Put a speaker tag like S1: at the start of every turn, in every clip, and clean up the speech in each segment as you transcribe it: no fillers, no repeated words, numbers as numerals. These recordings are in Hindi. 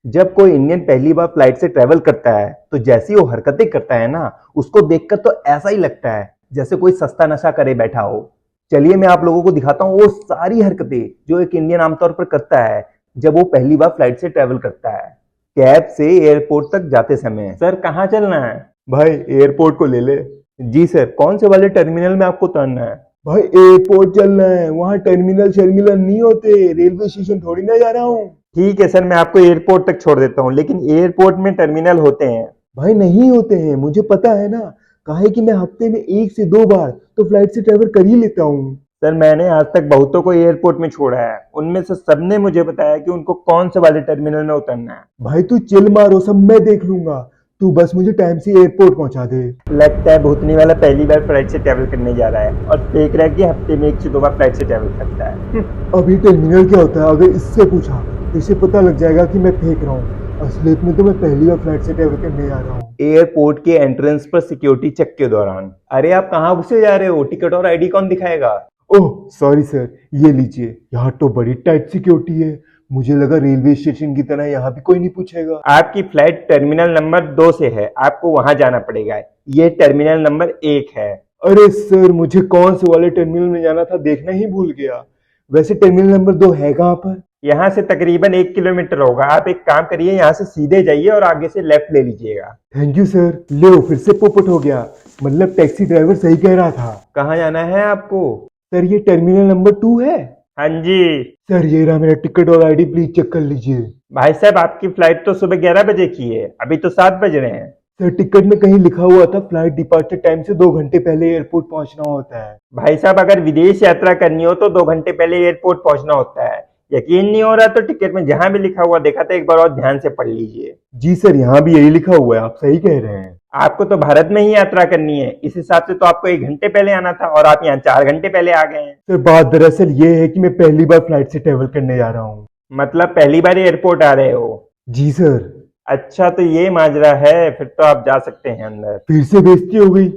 S1: जब कोई इंडियन पहली बार फ्लाइट से ट्रेवल करता है तो जैसी वो हरकतें करता है ना, उसको देखकर तो ऐसा ही लगता है जैसे कोई सस्ता नशा करे बैठा हो। चलिए मैं आप लोगों को दिखाता हूँ वो सारी हरकतें जो एक इंडियन आमतौर पर करता है जब वो पहली बार फ्लाइट से ट्रेवल करता है। कैब से एयरपोर्ट तक जाते समय, सर कहाँ चलना है? भाई एयरपोर्ट को ले ले। जी सर, कौन से वाले टर्मिनल में आपको उतरना है? भाई एयरपोर्ट चलना है, वहाँ टर्मिनल शर्मिनल नहीं होते, रेलवे स्टेशन थोड़ी ना जा रहा हूँ। ठीक है सर, मैं आपको एयरपोर्ट तक छोड़ देता हूँ, लेकिन एयरपोर्ट में टर्मिनल होते हैं। भाई नहीं होते हैं, मुझे पता है ना। काहे कि मैं हफ्ते में 1 से 2 बार तो फ्लाइट से ट्रेवल कर ही लेता हूँ। सर मैंने आज तक बहुतों को एयरपोर्ट में छोड़ा है, उनमें से सबने मुझे बताया कि उनको कौन से वाले टर्मिनल में उतरना है। भाई तू चिल मारो, सब मैं देख लूंगा। तू बस मुझे टाइम से एयरपोर्ट पहुंचा दे। लगता है भूतनी वाला पहली बार फ्लाइट से ट्रेवल करने जा रहा है और देख रहा है कि हफ्ते में 1 से 2 बार फ्लाइट से ट्रेवल करता है। अभी टर्मिनल क्या होता है अगर इससे पूछा तो इसे पता लग जाएगा कि मैं फेंक रहा हूँ। असलियत में तो मैं पहली बार फ्लाइट से ट्रेवल करने जा रहा हूँ। एयरपोर्ट के एंट्रेंस पर सिक्योरिटी चेक के दौरान। अरे आप कहाँ घुसे जा रहे हो? टिकट और आईडी कौन दिखाएगा? ओह सॉरी सर, ये लीजिए। यहाँ तो बड़ी टाइट सिक्योरिटी है, मुझे लगा रेलवे स्टेशन की तरह यहाँ भी कोई नहीं पूछेगा। आपकी फ्लाइट टर्मिनल नंबर 2 से है, आपको वहां जाना पड़ेगा। ये टर्मिनल नंबर 1 है। अरे सर, मुझे कौन से वाले टर्मिनल में जाना था देखना ही भूल गया। वैसे टर्मिनल नंबर 2 है कहाँ पर? यहाँ से तकरीबन 1 किलोमीटर होगा। आप एक काम करिए, यहाँ से सीधे जाइए और आगे से लेफ्ट ले लीजिएगा। Thank you sir. लो फिर से पोपट हो गया, मतलब टैक्सी ड्राइवर सही कह रहा था। कहाँ जाना है आपको? सर ये टर्मिनल नंबर 2 है। हाँ जी सर, ये रहा मेरा टिकट और आईडी, प्लीज चेक कर लीजिए। भाई साहब आपकी फ्लाइट तो सुबह 11 बजे की है, अभी तो 7 बज रहे हैं। सर टिकट में कहीं लिखा हुआ था फ्लाइट डिपार्चर टाइम से 2 घंटे पहले एयरपोर्ट पहुंचना होता है। भाई साहब अगर विदेश यात्रा करनी हो तो 2 घंटे पहले एयरपोर्ट पहुंचना होता है। यकीन नहीं हो रहा तो टिकट में जहां भी लिखा हुआ देखा था, एक बार और ध्यान से पढ़ लीजिए। जी सर, यहाँ भी यही लिखा हुआ है, आप सही कह रहे हैं। आपको तो भारत में ही यात्रा करनी है, इस हिसाब से तो आपको 1 घंटे पहले आना था और आप यहाँ 4 घंटे पहले आ गए हैं। सर बात दरअसल ये है कि मैं पहली बार फ्लाइट से ट्रेवल करने जा रहा हूँ। मतलब पहली बार एयरपोर्ट आ रहे हो? जी सर। अच्छा तो ये माजरा है, फिर तो आप जा सकते हैं अंदर। फिर से बेइज्जती हो गई?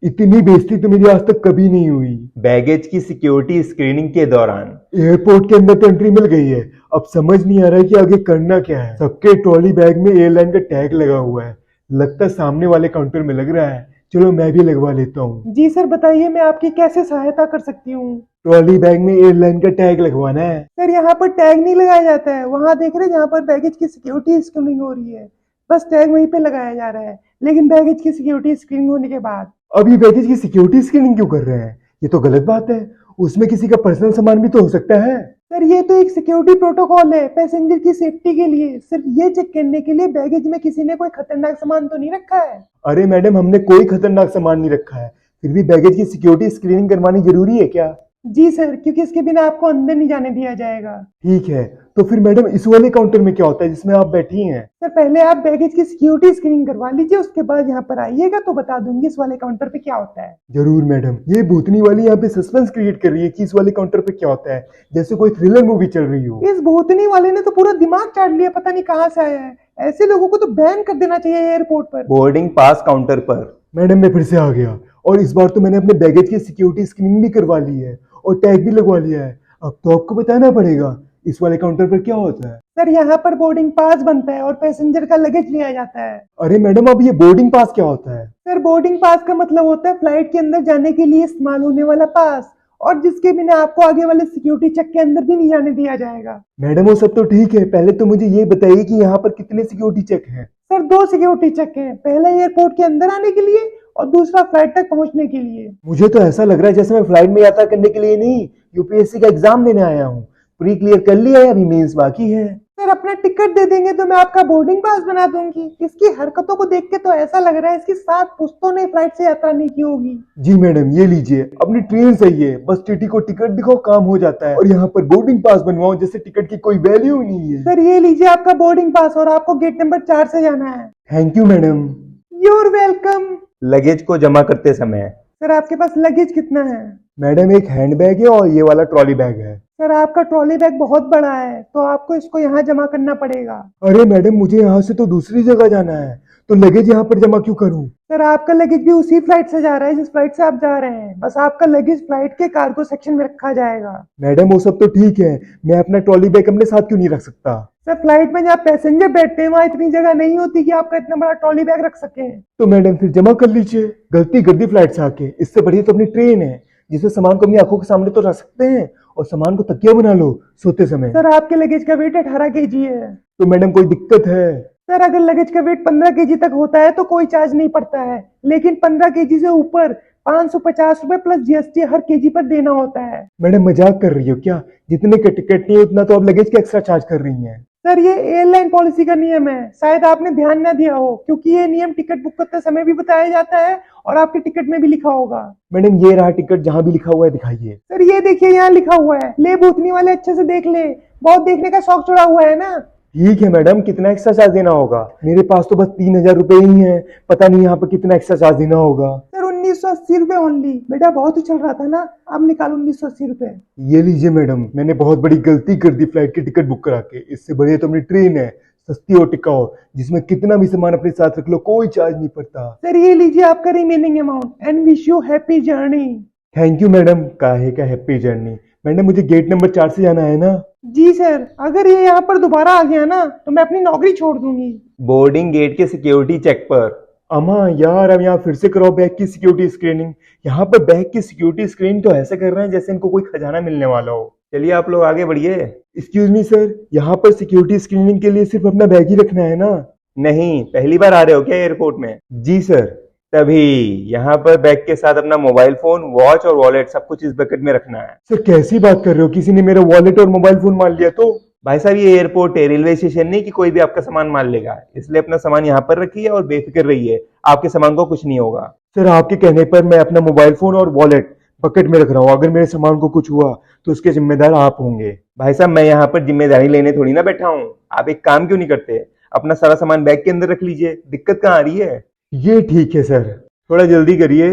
S1: इतनी बेइज्जती तो मेरी आज तक कभी नहीं हुई। बैगेज की सिक्योरिटी स्क्रीनिंग के दौरान एयरपोर्ट के अंदर तो एंट्री मिल गई है, अब समझ नहीं आ रहा है कि आगे करना क्या है। सबके ट्रॉली बैग में एयरलाइन का टैग लगा हुआ है, लगता है सामने वाले काउंटर में लग रहा है। चलो मैं भी लगवा लेता हूँ। जी सर बताइए, मैं आपकी कैसे सहायता कर सकती हूँ? ट्रॉली बैग में एयरलाइन का टैग लगवाना है। सर यहाँ पर टैग नहीं लगाया जाता है, वहाँ देख रहे हैं जहाँ पर बैगेज की सिक्योरिटी स्क्रीनिंग हो रही है, बस टैग वहीं पे लगाया जा रहा है। लेकिन बैगेज की सिक्योरिटी स्क्रीनिंग होने के बाद अब ये बैगेज की सिक्योरिटी स्क्रीनिंग क्यों कर रहे हैं? ये तो गलत बात है, उसमें किसी का पर्सनल सामान भी तो हो सकता है। सर ये तो एक सिक्योरिटी प्रोटोकॉल है पैसेंजर की सेफ्टी के लिए, सिर्फ ये चेक करने के लिए बैगेज में किसी ने कोई खतरनाक सामान तो नहीं रखा है। अरे मैडम, हमने कोई खतरनाक सामान नहीं रखा है, फिर भी बैगेज की सिक्योरिटी स्क्रीनिंग करवानी जरूरी है क्या? जी सर, क्योंकि इसके बिना आपको अंदर नहीं जाने दिया जाएगा। ठीक है, तो फिर मैडम इस वाले काउंटर में क्या होता है जिसमें आप बैठी हैं? सर पहले आप बैगेज की सिक्योरिटी स्क्रीनिंग करवा लीजिए, उसके बाद यहाँ पर आइएगा तो बता दूंगी इस वाले काउंटर पे क्या होता है। जरूर मैडम, ये भूतनी वाली यहाँ पे सस्पेंस क्रिएट कर रही है कि इस वाले काउंटर पे क्या होता है, जैसे कोई थ्रिलर मूवी चल रही हो। इस भूतनी वाले ने तो पूरा दिमाग चाट लिया, पता नहीं कहाँ से आया है। ऐसे लोगों को तो बैन कर देना चाहिए एयरपोर्ट पर। बोर्डिंग पास काउंटर पर। मैडम मैं फिर से आ गया, और इस बार तो मैंने अपने बैगेज की सिक्योरिटी स्क्रीनिंग भी करवा ली है और टैग भी लगवा लिया है। अब तो आपको बताना पड़ेगा इस वाले काउंटर पर क्या होता है। सर यहाँ पर बोर्डिंग पास बनता है और पैसेंजर का लगेज लिया जाता है। अरे मैडम, अब ये बोर्डिंग पास क्या होता है? सर बोर्डिंग पास का मतलब होता है फ्लाइट के अंदर जाने के लिए इस्तेमाल होने वाला पास, और जिसके बिना आपको आगे वाले सिक्योरिटी चेक के अंदर भी नहीं जाने दिया जाएगा। मैडम वो सब तो ठीक है, पहले तो मुझे ये बताइए कि यहाँ पर कितने सिक्योरिटी चेक हैं? सर 2 सिक्योरिटी चेक हैं, पहला एयरपोर्ट के अंदर आने के लिए और दूसरा फ्लाइट तक पहुंचने के लिए। मुझे तो ऐसा लग रहा है जैसे मैं फ्लाइट में यात्रा करने के लिए नहीं, यूपीएससी का एग्जाम देने आया हूँ। प्री क्लियर कर लिया है, अभी मेंस बाकी है। सर अपना टिकट दे देंगे तो मैं आपका बोर्डिंग पास बना दूंगी। इसकी हरकतों को देख के तो ऐसा लग रहा है इसकी 7 पुश्तों ने फ्लाइट से यात्रा नहीं की होगी। जी मैडम ये लीजिए, अपनी ट्रेन सही है, बस टीटी को टिकट दिखाओ काम हो जाता है, और यहाँ पर बोर्डिंग पास बनवाओ जैसे टिकट की कोई वैल्यू नहीं है। सर ये लीजिए आपका बोर्डिंग पास, और आपको गेट नंबर 4 से जाना है। Thank you madam. You're welcome. Luggage को जमा करते समय। सर आपके पास लगेज कितना है? मैडम एक हैंड बैग है और ये वाला ट्रॉली बैग है। सर आपका ट्रॉली बैग बहुत बड़ा है, तो आपको इसको यहाँ जमा करना पड़ेगा। अरे मैडम, मुझे यहाँ से तो दूसरी जगह जाना है, तो लगेज यहाँ पर जमा क्यों करूँ?
S2: सर आपका लगेज भी उसी फ्लाइट से जा रहा है जिस फ्लाइट से आप जा रहे हैं, बस आपका लगेज फ्लाइट के कार्गो सेक्शन में रखा जाएगा।
S1: मैडम वो सब तो ठीक है, मैं अपना ट्रॉली बैग अपने साथ क्यों नहीं रख सकता?
S2: सर फ्लाइट में जहाँ पैसेंजर बैठते हैं वहाँ इतनी जगह नहीं होती कि आपका इतना बड़ा ट्रॉली बैग रख सके।
S1: तो मैडम फिर जमा कर लीजिए, गलती कर दी फ्लाइट से आके। इससे बढ़िया तो अपनी ट्रेन है जिसमें सामान को अपनी आंखों के सामने तो रख सकते हैं और सामान को तकिया बना लो सोते समय।
S2: सर आपके लगेज का वेट 18 kg है।
S1: तो मैडम कोई दिक्कत है?
S2: सर अगर लगेज का वेट 15 kg तक होता है तो कोई चार्ज नहीं पड़ता है, लेकिन 15 kg से ऊपर 550 रुपए प्लस जीएसटी हर केजी पर देना होता है।
S1: मैडम मजाक कर रही हो क्या? जितने का टिकट नहीं है उतना तो आप लगेज का एक्स्ट्रा चार्ज कर रही हैं।
S2: सर ये एयरलाइन पॉलिसी का नियम है, शायद आपने ध्यान ना दिया हो, क्योंकि ये नियम टिकट बुक करते समय भी बताया जाता है और आपके टिकट में भी लिखा होगा।
S1: मैडम ये रहा टिकट, जहाँ भी लिखा हुआ है दिखाइए।
S2: सर ये देखिए यहाँ लिखा हुआ है, ले भूतनी वाले अच्छे से देख ले, बहुत देखने का शौक चढ़ा हुआ है ना।
S1: ठीक है मैडम, कितना एक्स्ट्रा चार्ज देना होगा? मेरे पास तो बस 3000 रुपए ही है, पता नहीं यहाँ पर कितना एक्स्ट्रा चार्ज देना होगा।
S2: सर 1980 रुपए ओनली। बेटा बहुत ही चल रहा था ना, अब निकालो 1980 रुपए।
S1: ये लीजिए मैडम, मैंने बहुत बड़ी गलती कर दी फ्लाइट की टिकट बुक करा के। इससे बढ़िया तो अपनी ट्रेन है, सस्ती और टिकाऊ, जिसमें कितना भी सामान अपने साथ रख लो कोई चार्ज नहीं पड़ता।
S2: सर ये लीजिए आपका remaining amount and wish you happy journey.
S1: Thank you madam, काहे का हैप्पी जर्नी। मैडम मुझे गेट नंबर 4 से जाना है ना?
S2: जी सर, अगर ये यहाँ पर दोबारा आ गया ना तो मैं अपनी नौकरी छोड़ दूंगी।
S1: बोर्डिंग गेट के सिक्योरिटी चेक पर। अम्मा यार, अब यहाँ फिर से कराओ बैग की सिक्योरिटी स्क्रीनिंग। यहाँ पर बैग की सिक्योरिटी स्क्रीनिंग तो ऐसे कर रहे हैं जैसे इनको कोई खजाना मिलने वाला हो। चलिए आप लोग आगे बढ़िए। एक्सक्यूज मी सर, यहाँ पर सिक्योरिटी स्क्रीनिंग के लिए सिर्फ अपना बैग ही रखना है ना? नहीं, पहली बार आ रहे हो क्या एयरपोर्ट में? जी सर। तभी यहाँ पर बैग के साथ अपना मोबाइल फोन, वॉच और वॉलेट सब कुछ इस बकेट में रखना है। सर कैसी बात कर रहे हो, किसी ने मेरा वॉलेट और मोबाइल फोन मान लिया तो? भाई साहब ये एयरपोर्ट है, रेलवे स्टेशन नहीं कि कोई भी आपका सामान मान लेगा, इसलिए अपना सामान यहाँ पर रखिए और बेफिक्र रहिए, आपके सामान को कुछ नहीं होगा। सर आपके कहने पर मैं अपना मोबाइल फोन और वॉलेट बकेट में रख रहा हूँ, अगर मेरे सामान को कुछ हुआ तो उसके जिम्मेदार आप होंगे। भाई साहब मैं यहाँ पर जिम्मेदारी लेने थोड़ी ना बैठा हूँ, आप एक काम क्यों नहीं करते, अपना सारा सामान बैग के अंदर रख लीजिए, दिक्कत कहाँ आ रही है? ये ठीक है सर, थोड़ा जल्दी करिए।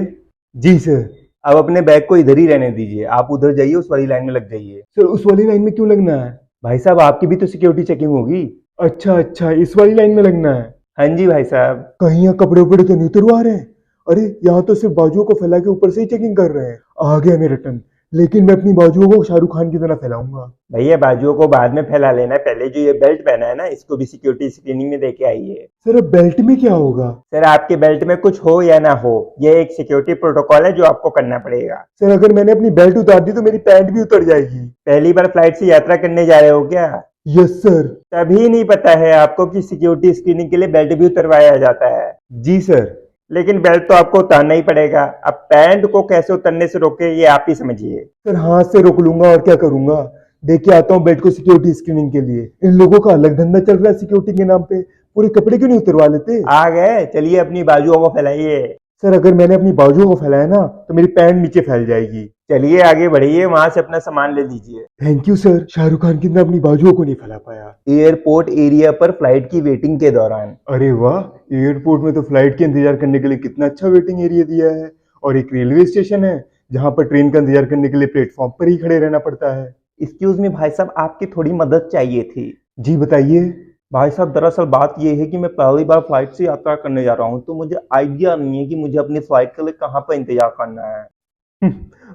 S1: जी सर। अब अपने बैग को इधर ही रहने दीजिए, आप उधर जाइए, उस वाली लाइन में लग जाइए। सर उस वाली लाइन में क्यों लगना है? भाई साहब आपकी भी तो सिक्योरिटी चेकिंग होगी। अच्छा अच्छा, इस वाली लाइन में लगना है। हाँ जी भाई साहब। कहीं यहाँ कपड़े उपड़े तो नहीं उतरवा रहे हैं? अरे यहाँ तो सिर्फ बाजुओं को फैला के ऊपर से ही चेकिंग कर रहे हैं। आ गया मेरा टर्न, लेकिन मैं अपनी बाजुओं को शाहरुख खान की तरह फैलाऊंगा। भैया बाजुओं को बाद में फैला लेना, पहले जो ये बेल्ट पहना है ना इसको भी सिक्योरिटी स्क्रीनिंग में देके आइए। सर अब बेल्ट में क्या होगा? सर आपके बेल्ट में कुछ हो या ना हो, ये एक सिक्योरिटी प्रोटोकॉल है जो आपको करना पड़ेगा। सर अगर मैंने अपनी बेल्ट उतार दी तो मेरी पैंट भी उतर जाएगी। पहली बार फ्लाइट से यात्रा करने जा रहे हो क्या? Yes sir. तभी नहीं पता है आपको कि सिक्योरिटी स्क्रीनिंग के लिए बेल्ट भी उतरवाया जाता है। जी सर। लेकिन बेल्ट तो आपको उतारना ही पड़ेगा, अब पैंट को कैसे उतरने से रोके ये आप ही समझिए। सर हाथ से रोक लूंगा और क्या करूंगा, देख के आता हूँ बेल्ट को सिक्योरिटी स्क्रीनिंग के लिए। इन लोगों का अलग धंधा चल रहा है सिक्योरिटी के नाम पे, पूरे कपड़े क्यों नहीं उतरवा लेते? आ गए, चलिए अपनी बाजुओं को फैलाइए। सर अगर मैंने अपनी बाजुओं को फैलाया ना तो मेरी पैंट नीचे फैल जाएगी। चलिए आगे बढ़िए, वहां से अपना सामान ले लीजिए। Thank you sir, Shahrukh Khan की तरह अपनी बाजुओं को नहीं फैला पाया। एयरपोर्ट एरिया पर फ्लाइट की वेटिंग के दौरान। अरे वाह, एयरपोर्ट में तो फ्लाइट के इंतजार करने के लिए कितना अच्छा वेटिंग एरिया दिया है, और एक रेलवे स्टेशन है जहाँ पर ट्रेन का इंतजार करने के लिए प्लेटफॉर्म पर ही खड़े रहना पड़ता है। एक्सक्यूज मी भाई साहब, आपकी थोड़ी मदद चाहिए थी। जी बताइए। भाई साहब दरअसल बात यह है कि मैं पहली बार फ्लाइट से यात्रा करने जा रहा हूँ, तो मुझे आइडिया नहीं है कि मुझे अपनी फ्लाइट के लिए कहाँ पर इंतजार करना है।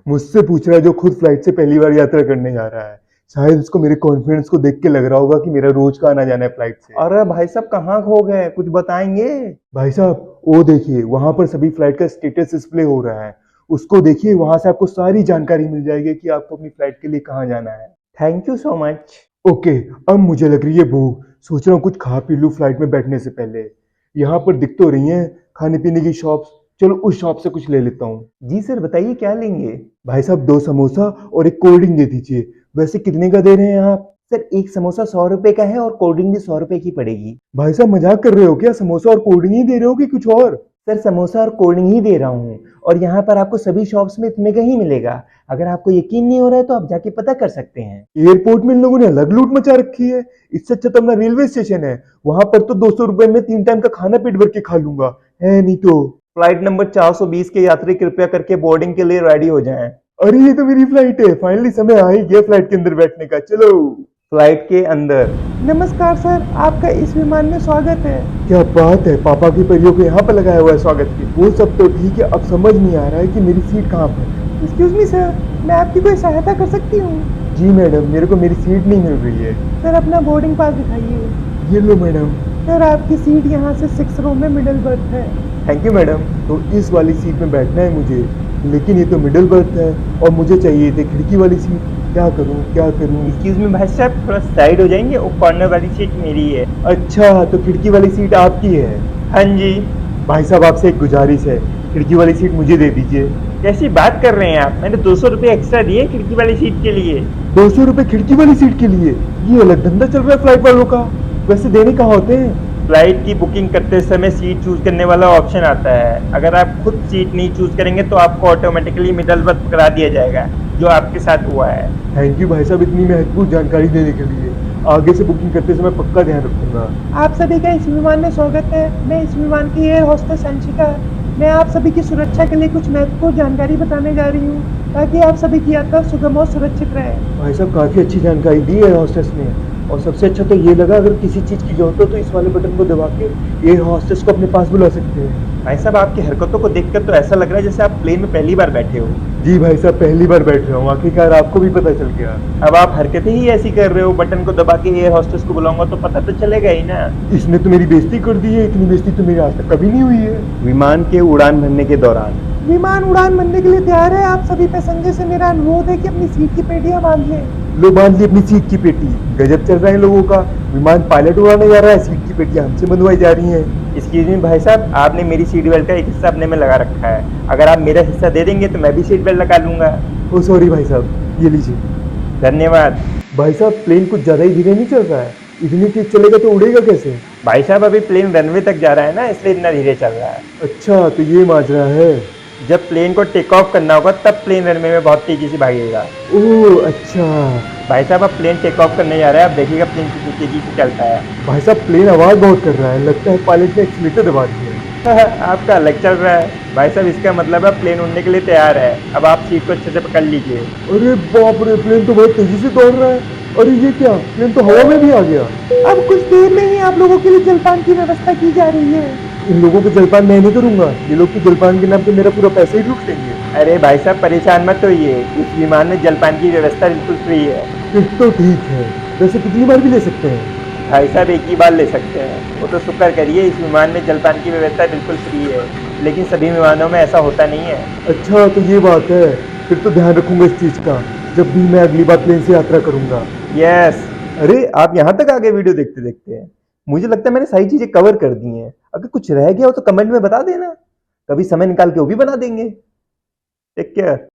S1: मुझसे पूछ रहा है जो खुद फ्लाइट से पहली बार यात्रा करने जा रहा है, शायद उसको मेरे कॉन्फिडेंस को देख के लग रहा होगा कि मेरा रोज का आना जाना है फ्लाइट से। अरे भाई साहब कहाँ खो गए, कुछ बताएंगे? भाई साहब वो देखिए, वहां पर सभी फ्लाइट का स्टेटस डिस्प्ले हो रहा है, उसको देखिए, वहां से आपको सारी जानकारी मिल जाएगी कि आपको अपनी फ्लाइट के लिए कहाँ जाना है। Thank you so much. Okay, अब मुझे लग रही है भूख, सोच रहा हूँ कुछ खा पी लूँ फ्लाइट में बैठने से पहले। यहाँ पर दिख तो रही हैं खाने पीने की शॉप्स, चलो उस शॉप से कुछ ले लेता हूँ। जी सर बताइए क्या लेंगे? भाई साहब 2 समोसा और एक कोल्ड ड्रिंक दे दीजिए। वैसे कितने का दे रहे हैं आप? सर एक समोसा 100 रुपए का है और कोल्ड ड्रिंक भी 100 रुपए की पड़ेगी। भाई साहब मजाक कर रहे हो क्या? समोसा और कोल्ड ड्रिंक ही दे रहे हो कि कुछ और? सर समोसा और कोल्ड ड्रिंक ही दे रहा हूँ, और यहाँ पर आपको सभी शॉप्स में इतने का ही मिलेगा। अगर आपको यकीन नहीं हो रहा है तो आप जाके पता कर सकते हैं। एयरपोर्ट में इन लोगों ने अलग लूट मचा रखी है, इससे अच्छा तो अपना रेलवे स्टेशन है, वहां पर तो 200 रुपए में 3 टाइम का खाना पेट भर के खा लूंगा, है नहीं तो। फ्लाइट नंबर 420 के यात्री कृपया करके बोर्डिंग के लिए रेडी हो जाएं। अरे ये तो मेरी फ्लाइट है, फाइनली समय आ ही गया फ्लाइट के अंदर बैठने का, चलो। फ्लाइट के अंदर।
S2: नमस्कार सर, आपका इस विमान में स्वागत है।
S3: क्या बात है, पापा की परियों को यहाँ पर लगाया हुआ है स्वागत के। वो सब तो ठीक है, अब समझ नहीं आ रहा है कि मेरी सीट कहाँ पर है।
S2: एक्सक्यूज मी सर, मैं आपकी कोई सहायता कर सकती हूँ?
S3: जी मैडम, मेरे को मेरी सीट नहीं मिल रही है।
S2: सर अपना बोर्डिंग पास दिखाइए।
S3: ये लो मैडम।
S2: सर आपकी सीट यहाँ से 6 रो में मिडिल बर्थ है।
S3: Thank you madam. तो इस वाली सीट में बैठना है मुझे, लेकिन ये तो मिडिल बर्थ है और मुझे चाहिए थी खिड़की वाली सीट। क्या करूँ क्या करूँ?
S1: एक्सक्यूज मी भाई साहब, थोड़ा साइड हो जाएंगे, वो कॉर्नर वाली सीट मेरी है।
S3: अच्छा, तो खिड़की वाली सीट आपकी है?
S1: हाँ जी।
S3: भाई साहब, आपसे एक गुजारिश है, खिड़की वाली सीट मुझे दे दीजिए।
S1: कैसी बात कर रहे हैं आप? मैंने 200 रुपये एक्स्ट्रा दिए खिड़की वाली सीट के लिए।
S3: 200 रुपये खिड़की वाली सीट के लिए? ये अलग धंधा चल रहा है फ्लाइट वालों का। वैसे देने कहाँ होते हैं?
S1: फ्लाइट की बुकिंग करते समय सीट चूज करने वाला ऑप्शन आता है। अगर आप खुद सीट नहीं चूज करेंगे तो आपको ऑटोमेटिकली मिडल बर्थ पकड़ा दिया जाएगा, जो आपके साथ हुआ है।
S3: थैंक यू भाई साहब, इतनी महत्वपूर्ण जानकारी देने के लिए। आगे से बुकिंग करते समय पक्का ध्यान रखूंगा।
S2: आप सभी का इस विमान में स्वागत है। मैं इस विमान की एयर होस्टेस अंशिका। मैं आप सभी की सुरक्षा के लिए कुछ महत्वपूर्ण जानकारी बताने जा रही हूँ, ताकि आप सभी की यात्रा सुगम और सुरक्षित रहे।
S3: भाई साहब, काफ़ी अच्छी जानकारी दी है हॉस्टेस ने। और सबसे अच्छा तो ये लगा, अगर किसी चीज़ की जरूरत हो तो इस वाले बटन को दबा के एयर हॉस्टेस को अपने पास बुला सकते हैं।
S1: भाई साहब, आपकी हरकतों को देखकर तो ऐसा लग रहा है जैसे आप प्लेन में पहली बार बैठे हो।
S3: जी भाई साहब, पहली बार बैठ रहा हूँ, आखिरकार आपको भी पता चल गया।
S1: अब आप हरकतें ही ऐसी कर रहे हो, बटन को दबा के एयर हॉस्टेस को बुलाऊंगा तो पता तो चलेगा ही ना।
S3: इसने तो मेरी बेइज्जती कर दी है, इतनी बेइज्जती तो मेरी आज तक कभी नहीं हुई है।
S1: विमान के उड़ान भरने के दौरान
S2: विमान उड़ान भरने के लिए तैयार है। आप सभी पैसेंजर से मेरा अनुरोध है कि अपनी सीट की पेटियां बांध लें।
S3: लो, बांध ली अपनी सीट की पेटी। गजब चल रहा है लोगों का। विमान पायलट उड़ाने जा रहा है, सीट की पेटियां हमसे बंधवाई जा रही हैं।
S1: एक्सक्यूज मी भाई साहब, आपने मेरी सीट बेल्ट का एक हिस्सा अपने में लगा रखा है। अगर आप मेरा हिस्सा दे देंगे तो मैं भी सीट बेल्ट लगा लूंगा।
S3: ओ सॉरी भाई साहब, ये लीजिए।
S1: धन्यवाद।
S3: भाई साहब, प्लेन कुछ ज़्यादा ही धीरे नहीं चल रहा है? इतनी तेज चलेगा तो उड़ेगा कैसे?
S1: भाई साहब, अभी प्लेन रनवे तक जा रहा है ना, इसलिए इतना धीरे चल रहा है।
S3: अच्छा, तो ये माजरा है।
S1: जब प्लेन को टेक ऑफ करना होगा तब प्लेन रनवे में बहुत तेजी से भागेगा।
S3: ओह अच्छा।
S1: भाई साहब, अब प्लेन टेक ऑफ करने जा रहा है, अब देखिएगा प्लेन कितनी तेजी से चलता है।
S3: भाई साहब, प्लेन आवाज़ बहुत कर रहा है, लगता है पायलट ने एक्सीलेटर दबा दिया है।
S1: आपका अलग चल रहा है। भाई साहब, इसका मतलब है प्लेन उड़ने के लिए तैयार है। अब आप सीट को अच्छे से पकड़ लीजिए।
S3: अरे बाप रे, प्लेन तो बहुत तेजी से दौड़ रहा है। अरे ये क्या, प्लेन तो हवा में भी आ गया।
S2: अब कुछ देर में ही आप लोगों के लिए जलपान की व्यवस्था की जा रही है।
S3: इन लोगों को जलपान मैं नहीं करूंगा, ये लोग तो जलपान के नाम पे मेरा पूरा पैसा ही लूट लेंगे।
S1: अरे भाई साहब, परेशान मत होइए, इस विमान में जलपान की व्यवस्था बिल्कुल फ्री है।
S3: फिर तो ठीक है। वैसे कितनी बार भी ले सकते हैं?
S1: भाई साहब, एक ही बार ले सकते हैं। वो तो शुक्र करिए, इस विमान में जलपान की व्यवस्था बिल्कुल फ्री है, लेकिन सभी विमानों में ऐसा होता नहीं है।
S3: अच्छा, तो ये बात है। फिर तो ध्यान रखूंगा इस चीज़ का, जब भी मैं अगली बार प्लेन से यात्रा करूंगा।
S1: यस। अरे, आप यहाँ तक आगे वीडियो देखते देखते मुझे लगता है मैंने सारी चीजें कवर कर दी हैं। अगर कुछ रह गया हो तो कमेंट में बता देना, कभी समय निकाल के वो भी बना देंगे। Take care.